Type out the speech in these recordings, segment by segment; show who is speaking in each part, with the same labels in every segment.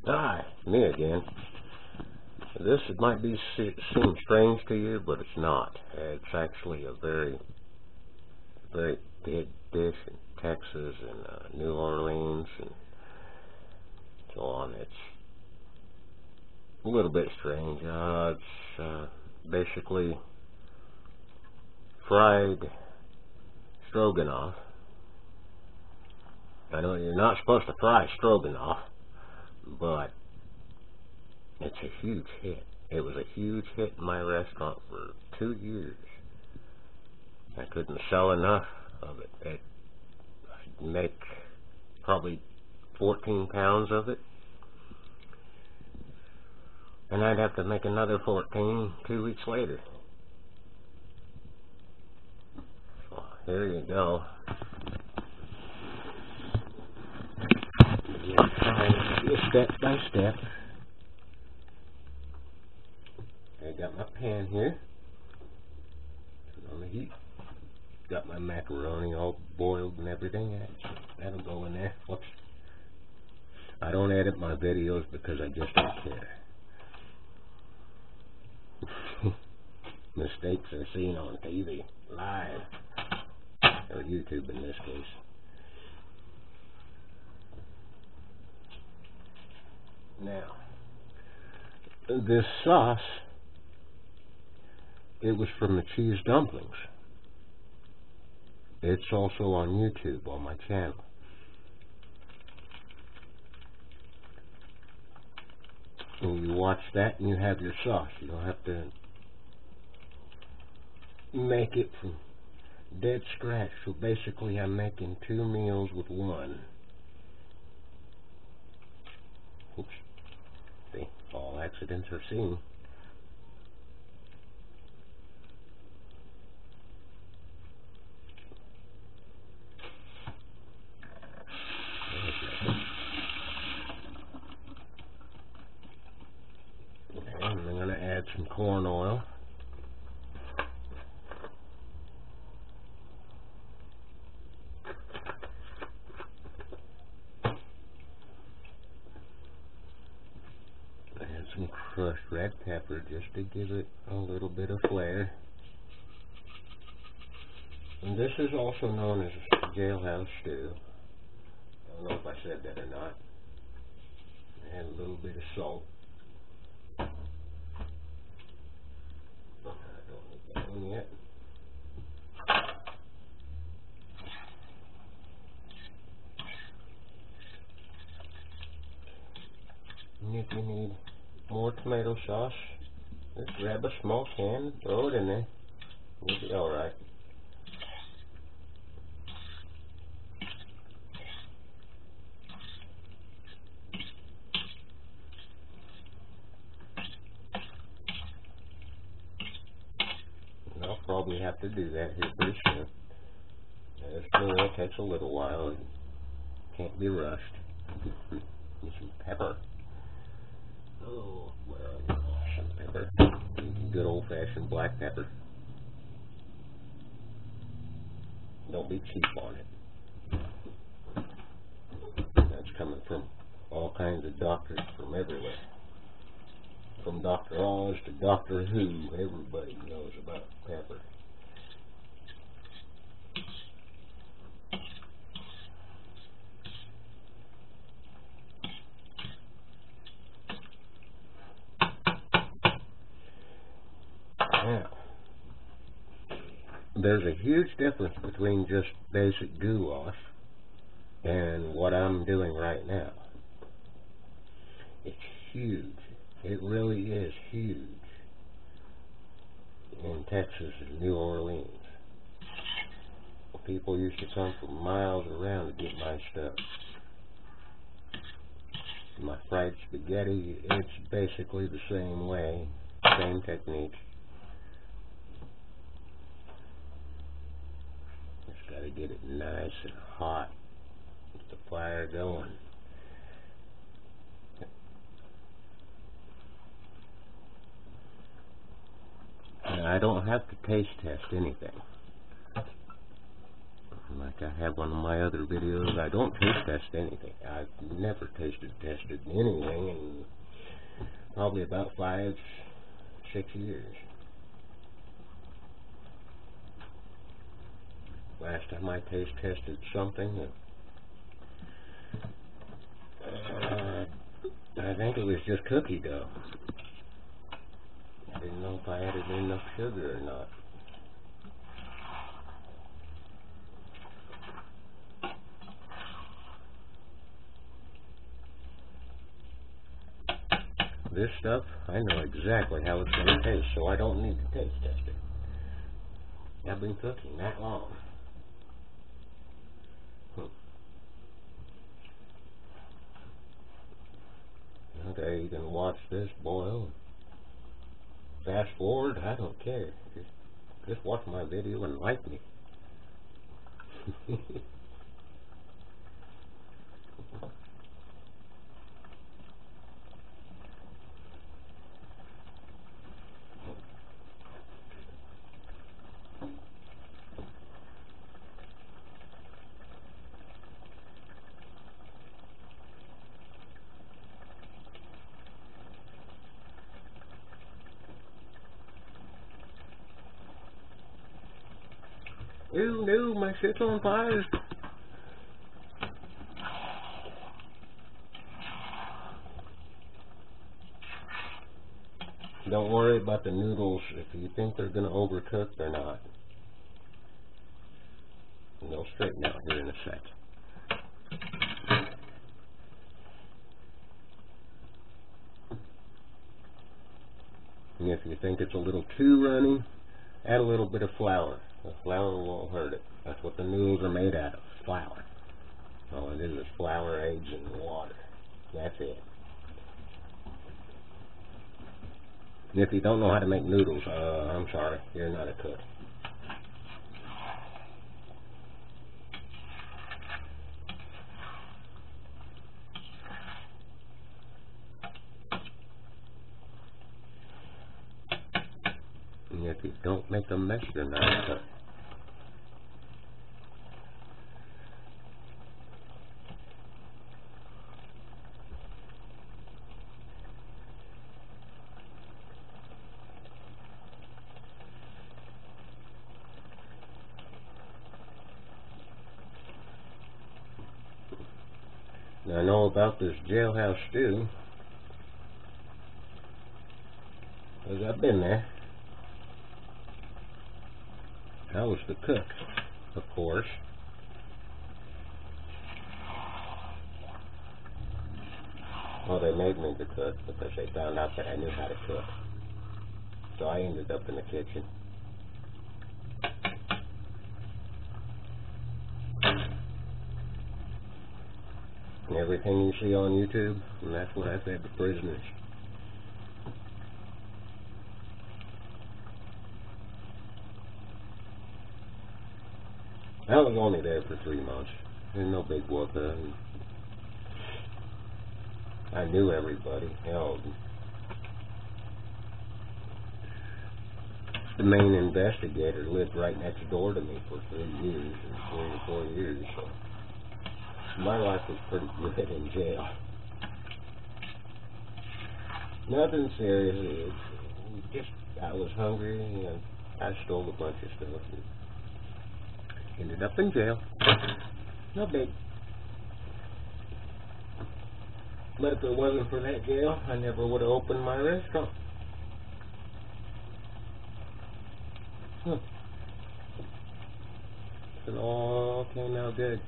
Speaker 1: Hi, me again. This might seem strange to you, but it's not. It's actually a very, very big dish in Texas and New Orleans and so on. It's a little bit strange. It's basically fried stroganoff. I know you're not supposed to fry stroganoff, but it's a huge hit. It was a huge hit in my restaurant for 2 years. I couldn't sell enough of it. I'd make probably 14 pounds of it, and I'd have to make another 14 2 weeks later. So here you go. Step by step. I got my pan here. Turn on the heat. Got my macaroni all boiled and everything. That'll go in there. Whoops. I don't edit my videos because I just don't care. Mistakes are seen on TV, live, or YouTube in this case. Now, this sauce, it was from the cheese dumplings. It's also on YouTube on my channel. When you watch that and you have your sauce, you don't have to make it from dead scratch. So basically I'm making 2 meals with one. Oops. See, all accidents are seen. Okay, and I'm going to add some corn oil. Add some crushed red pepper just to give it a little bit of flair. And this is also known as jailhouse stew. I don't know if I said that or not. Add a little bit of salt. I don't need that one yet. And if you need more tomato sauce, just grab a small can, throw it in there. You'll be alright. I'll probably have to do that here pretty soon. This meal takes a little while and can't be rushed. Need some pepper. Oh, well, some pepper. Good old-fashioned black pepper. Don't be cheap on it. That's coming from all kinds of doctors from everywhere. From Dr. Oz to Doctor Who, everybody knows about pepper. Now, there's a huge difference between just basic goulash and what I'm doing right now. It's huge. It really is huge in Texas and New Orleans. People used to come from miles around to get my stuff. My fried spaghetti, it's basically the same way, same technique. Just got to get it nice and hot. Get the fire going. And I don't have to taste test anything. Like I have one of my other videos, I don't taste test anything. I've never tested anything in probably about 5-6 years. Last time I taste tested something, I think it was just cookie dough. I didn't know if I added enough sugar or not. This stuff, I know exactly how it's going to taste, so I don't need to taste test it. I've been cooking that long. Okay, you can watch this boil. Fast forward, I don't care. Just watch my video and like me. Ew, no, my shit's on fire. Don't worry about the noodles. If you think they're going to overcook, they're not. And they'll straighten out here in a sec. And if you think it's a little too runny, add a little bit of flour. The flour won't hurt it. That's what the noodles are made out of, flour. All it is flour, eggs, and water. That's it. And if you don't know how to make noodles, I'm sorry, you're not a cook. And if you don't make a mess, you're not a cook. Now, I know about this jailhouse stew, because I've been there. I was the cook, of course. Well, they made me the cook because they found out that I knew how to cook. So I ended up in the kitchen. And everything you see on YouTube, and that's what I fed the prisoners. I was only there for 3 months. There's no big whoopah. I knew everybody. Hell, the main investigator lived right next door to me for 3 years, or 3 or 4 years. So my life was pretty good in jail. Nothing serious. It's just I was hungry and I stole a bunch of stuff and ended up in jail. No big. But if it wasn't for that jail, I never would have opened my restaurant. It all came out good.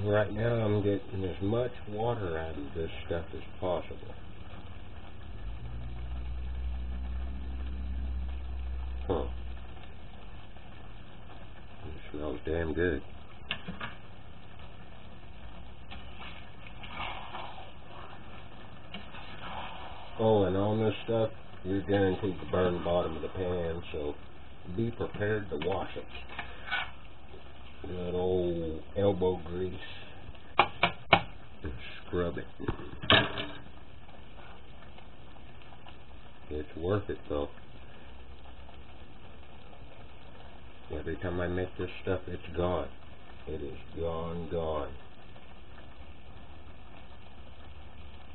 Speaker 1: Right now I'm getting as much water out of this stuff as possible. It smells damn good. Oh, and on this stuff, you're guaranteed to burn the bottom of the pan, so be prepared to wash it. Good old elbow grease. scrub it. It's worth it though. Every time I make this stuff, it's gone. It is gone.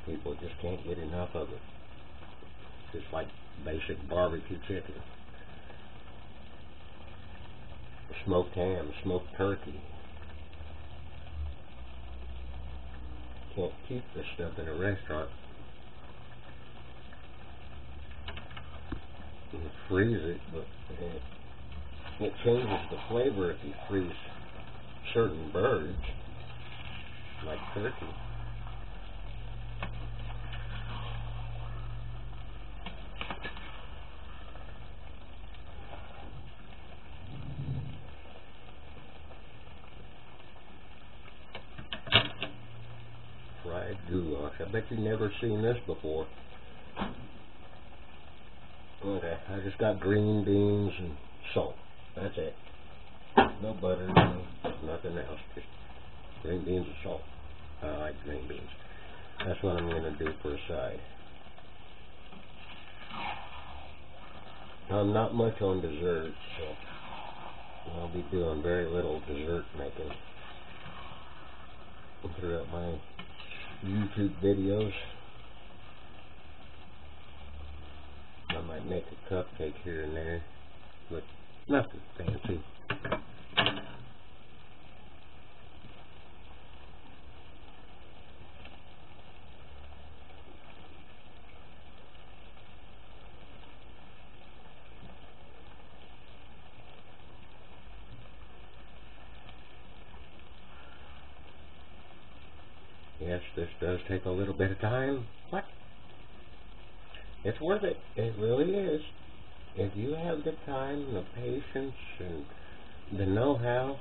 Speaker 1: People just can't get enough of it. It's like basic barbecue chicken. Smoked ham, smoked turkey. Can't keep this stuff in a restaurant. You can freeze it, but it changes the flavor if you freeze certain birds, like turkey. Fried goulash. I bet you've never seen this before. Okay, I just got green beans and salt. That's it. No butter, nothing else. Just green beans and salt. I like green beans. That's what I'm going to do for a side. I'm not much on dessert, so I'll be doing very little dessert making throughout my YouTube videos. I might make a cupcake here and there, but nothing fancy. Yes, this does take a little bit of time. What? It's worth it. It really is. If you have the time, the patience, and the know-how,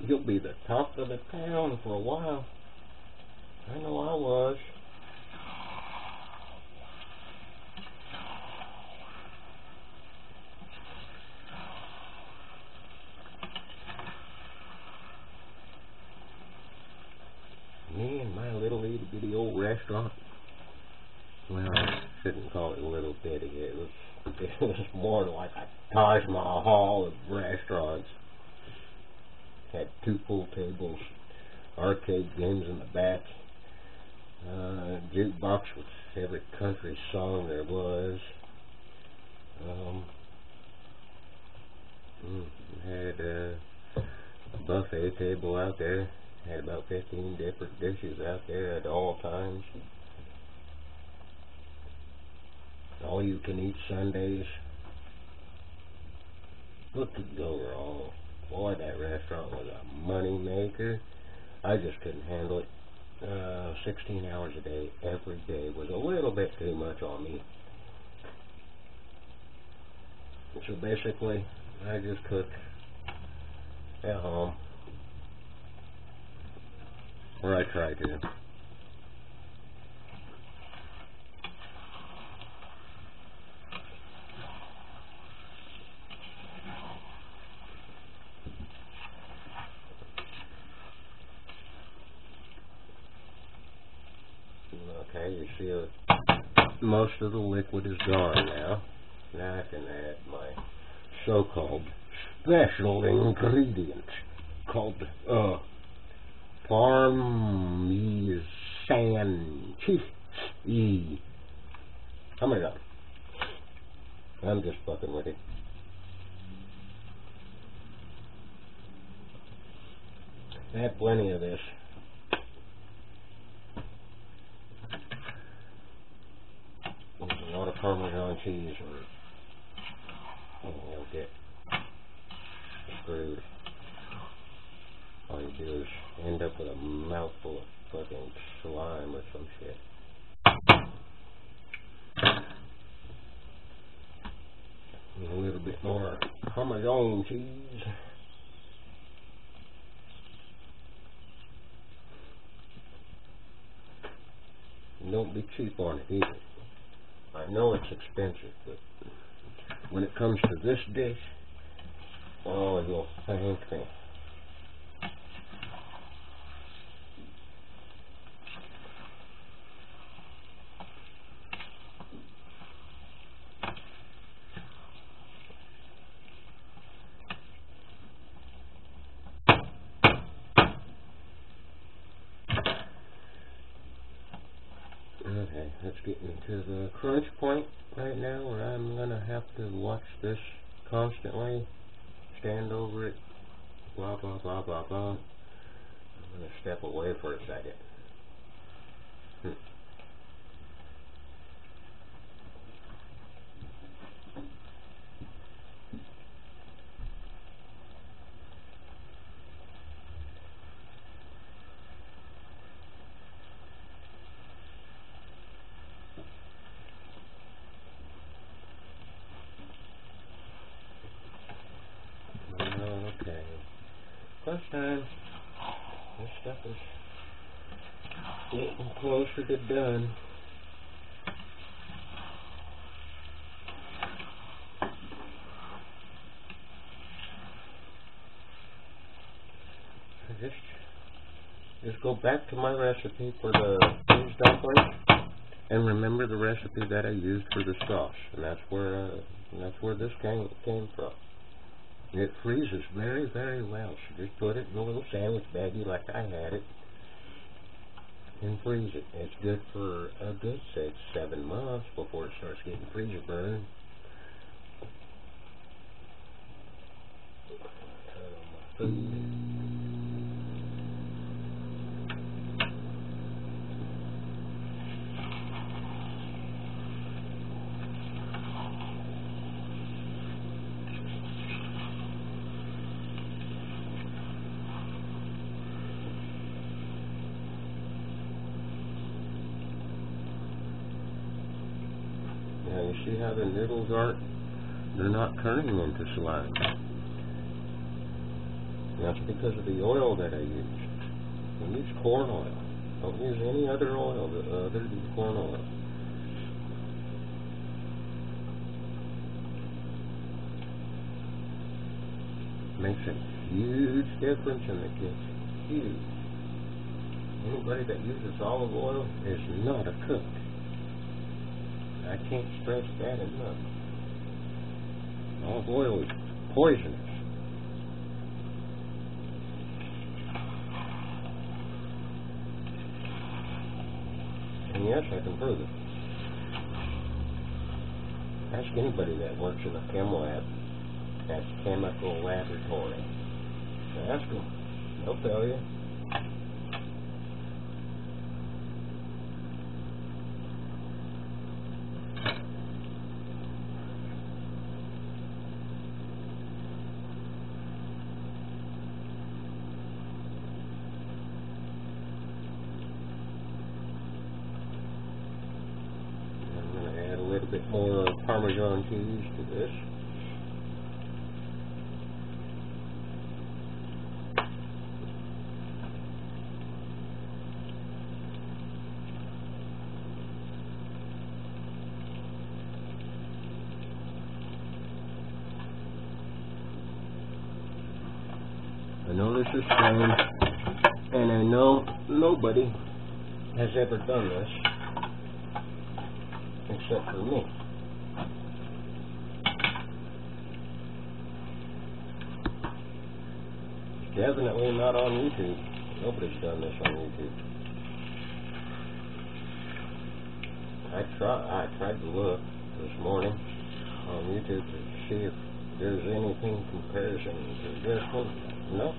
Speaker 1: you'll be the talk of the town for a while. I know I was. Me and my little itty-bitty old restaurant. Well, I shouldn't call it little bitty. It was more like a Taj Mahal of restaurants. Had 2 pool tables, arcade games in the back, jukebox with every country song there was. Had a buffet table out there. Had about 15 different dishes out there at all times. All you can eat Sundays. What could go wrong? Boy, that restaurant was a money maker. I just couldn't handle it. 16 hours a day, every day, was a little bit too much on me. So basically, I just cook at home. Or I try to. Okay, you see most of the liquid is gone now. Now I can add my so-called special ingredient called Parmesan cheese. Oh my God. I'm just fucking with it. I had plenty of this. There's a lot of Parmesan cheese or you'll get screwed. All you do is end up with a mouthful of fucking slime or some shit. A little bit more Parmesan cheese. And don't be cheap on it either. I know it's expensive, but when it comes to this dish, oh, you'll thank me. Okay, let's get into the crunch point right now where I'm going to have to watch this constantly, stand over it, blah, blah, blah, blah, blah. I'm going to step away for a second. Okay. First time. This stuff is getting closer to done. Just go back to my recipe for the cheese dumplings and remember the recipe that I used for the sauce, and that's where this came from. It freezes very, very well. So just put it in a little sandwich baggie like I had it and freeze it. It's good for a good 6-7 months before it starts getting freezer burn. Turn on my food. Now you see how the noodles aren't, they're not turning into slime. That's because of the oil that I used. I use corn oil. Don't use any other oil other than corn oil. Makes a huge difference in the kitchen. Huge. Anybody that uses olive oil is not a cook. I can't stress that enough. Olive oil is poisonous. And yes, I can prove it. Ask anybody that works in a chem lab, at chemical laboratory. Ask them. They'll tell you. A little bit more Parmesan cheese to this. I know this is strange, and I know nobody has ever done this except for me. Definitely not on YouTube. Nobody's done this on YouTube. I tried to look this morning on YouTube to see if there's anything comparison to this one. No.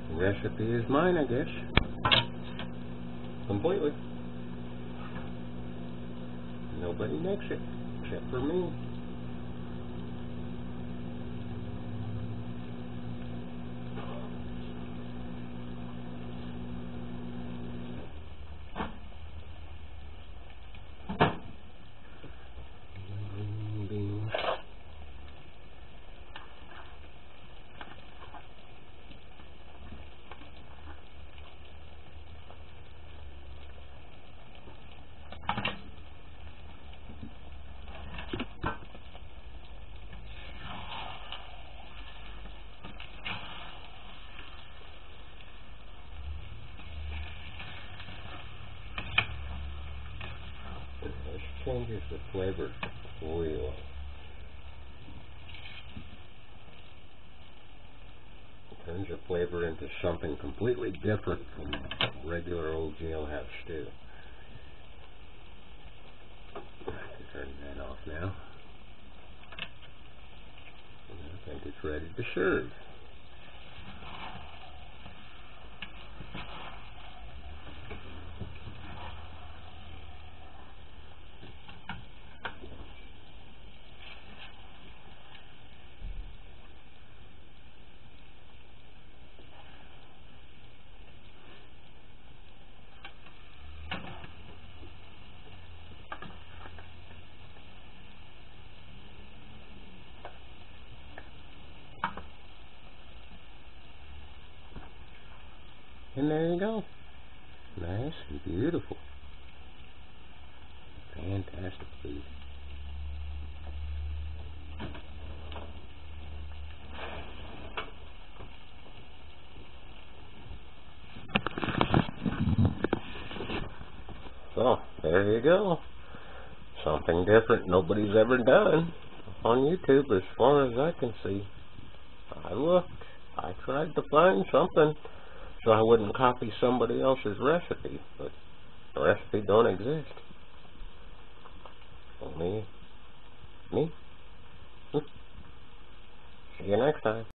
Speaker 1: The recipe is mine, I guess. Completely. Nobody makes it except for me. This changes the flavor really. turns the flavor into something completely different from regular old jailhouse stew. I can turn that off now. I think it's ready to serve. And there you go. Nice and beautiful. Fantastic food. So, there you go. Something different nobody's ever done on YouTube as far as I can see. I looked. I tried to find something so I wouldn't copy somebody else's recipe, but the recipe don't exist. Only me. See you next time.